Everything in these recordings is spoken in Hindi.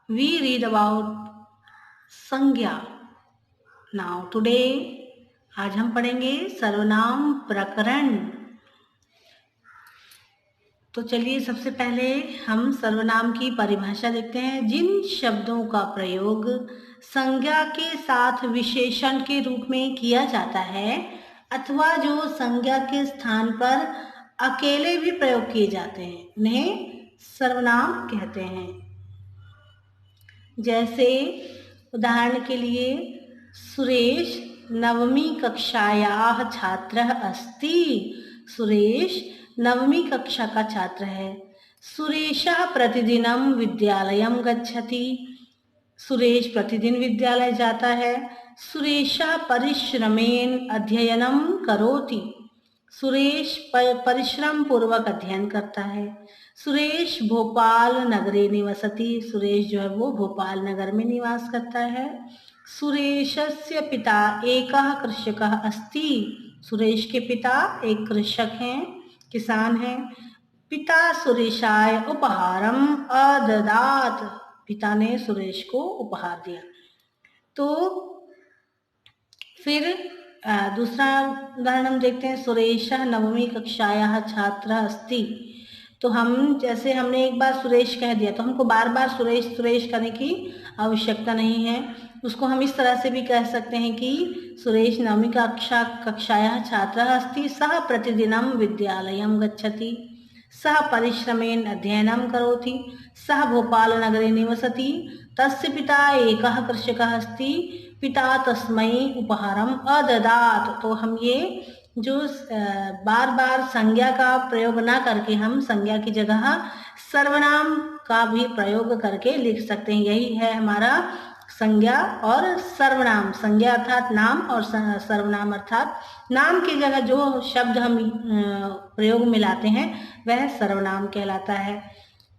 we read about संज्ञा. Now today आज हम पढ़ेंगे सर्वनाम प्रकरण. तो चलिए सबसे पहले हम सर्वनाम की परिभाषा देखते हैं. जिन शब्दों का प्रयोग संज्ञा के साथ विशेषण के रूप में किया जाता है अथवा जो संज्ञा के स्थान पर अकेले भी प्रयोग किए जाते हैं उन्हें सर्वनाम कहते हैं. जैसे उदाहरण के लिए सुरेश नवमी कक्षायाः छात्रः अस्ति. सुरेश नवमी कक्षा का छात्र है. सुरेशः प्रतिदिनं विद्यालयं गच्छति. सुरेश प्रतिदिन विद्यालय जाता है. सुरेशः परिश्रमेण अध्ययनं करोति. सुरेश परिश्रम पूर्वक अध्ययन करता है. सुरेश भोपाल नगरे निवसति. सुरेश जो है वो भोपाल नगर में निवास करता है. सुरेशस्य पिता एकः कृषकः अस्ति. सुरेश के पिता एक कृषक हैं, किसान हैं. पिता सुरेशाय उपहारम अददात. पिता ने सुरेश को उपहार दिया. तो फिर दूसरा उदाहरण हम देखते हैं. सुरेशः नवमी कक्षायाः छात्रः अस्ति. तो हम जैसे हमने एक बार सुरेश कह दिया तो हमको बार बार सुरेश सुरेश करने की आवश्यकता नहीं है. उसको हम इस तरह से भी कह सकते हैं कि सुरेश नवमी कक्षायाः छात्रः अस्ति. सः प्रतिदिनं विद्यालयं गच्छति. सः परिश्रमेण अध्ययनं करोति. सः भोपालनगरे निवसति. तस्य पिता एकः कृषकः अस्ति. पिता तस्मै उपहारम अददात. तो हम ये जो बार बार संज्ञा का प्रयोग ना करके हम संज्ञा की जगह सर्वनाम का भी प्रयोग करके लिख सकते हैं. यही है हमारा संज्ञा और सर्वनाम. संज्ञा अर्थात नाम और सर्वनाम अर्थात नाम की जगह जो शब्द हम प्रयोग में लाते हैं वह सर्वनाम कहलाता है.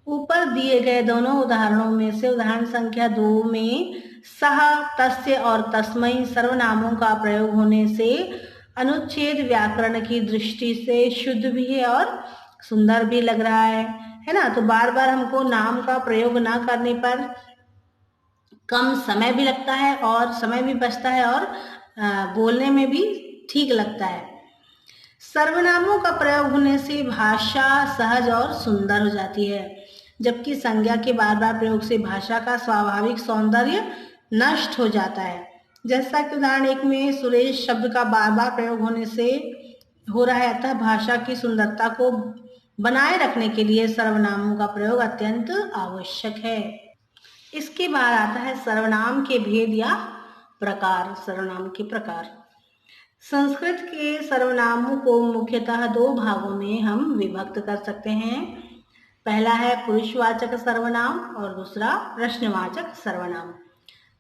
ऊपर दिए गए दोनों उदाहरणों में से उदाहरण संख्या 2 में सह, तस्य और तस्मै सर्वनामों का प्रयोग होने से अनुच्छेद व्याकरण की दृष्टि से शुद्ध भी है और सुंदर भी लग रहा है ना. तो बार बार हमको नाम का प्रयोग ना करने पर कम समय भी लगता है और समय भी बचता है और बोलने में भी ठीक लगता है. सर्वनामों का प्रयोग होने से भाषा सहज और सुंदर हो जाती है, जबकि संज्ञा के बार बार प्रयोग से भाषा का स्वाभाविक सौंदर्य नष्ट हो जाता है. जैसा कि उदाहरण 1 में सुरेश शब्द का बार बार प्रयोग होने से हो रहा है, अतः भाषा की सुंदरता को बनाए रखने के लिए सर्वनामों का प्रयोग अत्यंत आवश्यक है. इसके बाद आता है सर्वनाम के भेद या प्रकार. सर्वनाम के प्रकार. संस्कृत के सर्वनामों को मुख्यतः 2 भागों में हम विभक्त कर सकते हैं. पहला है पुरुषवाचक सर्वनाम और दूसरा प्रश्नवाचक सर्वनाम.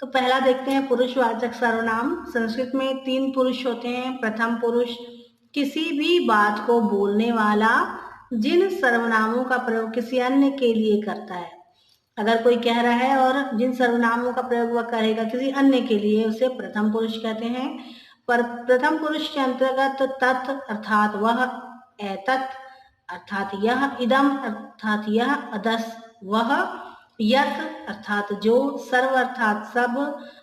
तो पहला देखते हैं पुरुषवाचक सर्वनाम. संस्कृत में 3 पुरुष होते हैं. प्रथम पुरुष किसी भी बात को बोलने वाला जिन सर्वनामों का प्रयोग किसी अन्य के लिए करता है. अगर कोई कह रहा है और जिन सर्वनामों का प्रयोग वह करेगा किसी अन्य के लिए उसे प्रथम पुरुष कहते हैं. पर प्रथम पुरुष के अंतर्गत तत् अर्थात वह, एतत् अर्थात यह, इदम अर्थात यह, अदस वह, यत् अर्थात जो, सर्व अर्थात सब,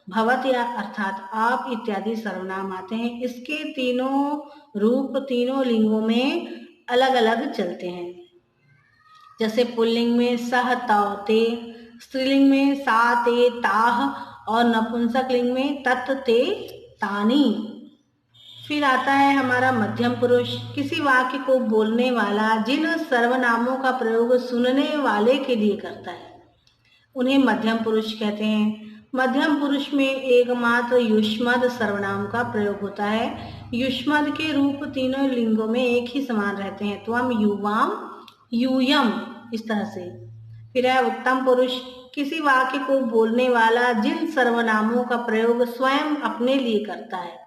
भवत या अर्थात आप इत्यादि सर्वनाम आते हैं. इसके तीनों रूप तीनों लिंगों में अलग अलग चलते हैं. जैसे पुल्लिंग में सह तौ ते, स्त्रीलिंग में सा ते ताह और नपुंसक लिंग में तत् ते तानी. फिर आता है हमारा मध्यम पुरुष. किसी वाक्य को बोलने वाला जिन सर्वनामों का प्रयोग सुनने वाले के लिए करता है उन्हें मध्यम पुरुष कहते हैं. मध्यम पुरुष में एकमात्र युष्मद सर्वनाम का प्रयोग होता है. युष्मद के रूप तीनों लिंगों में एक ही समान रहते हैं. त्वम, युवाम, यूयम, इस तरह से. फिर है उत्तम पुरुष. किसी वाक्य को बोलने वाला जिन सर्वनामों का प्रयोग स्वयं अपने लिए करता है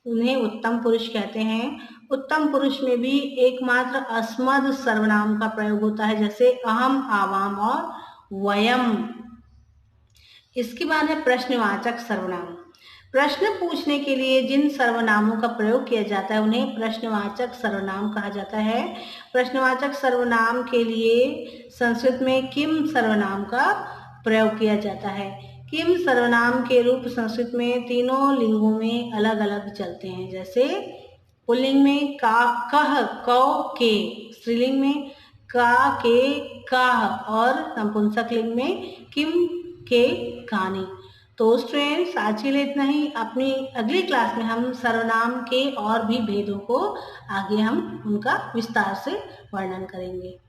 उन्हें उत्तम पुरुष कहते हैं. उत्तम पुरुष में भी एकमात्र अस्मद सर्वनाम का प्रयोग होता है, जैसे अहम, आवाम और वयम. इसके बाद है प्रश्नवाचक सर्वनाम. प्रश्न पूछने के लिए जिन सर्वनामों का प्रयोग किया जाता है उन्हें प्रश्नवाचक सर्वनाम कहा जाता है. प्रश्नवाचक सर्वनाम के लिए संस्कृत में किम सर्वनाम का प्रयोग किया जाता है। किम सर्वनाम के रूप संस्कृत में तीनों लिंगों में अलग अलग चलते हैं। जैसे पुल्लिंग में का, कह, कौ, के, स्त्रीलिंग में का, के, काह और नपुंसक लिंग में किम, के, कानी। तो स्टूडेंट्स आज के लिए इतना ही। अपनी अगली क्लास में हम सर्वनाम के और भी भेदों को आगे हम उनका विस्तार से वर्णन करेंगे।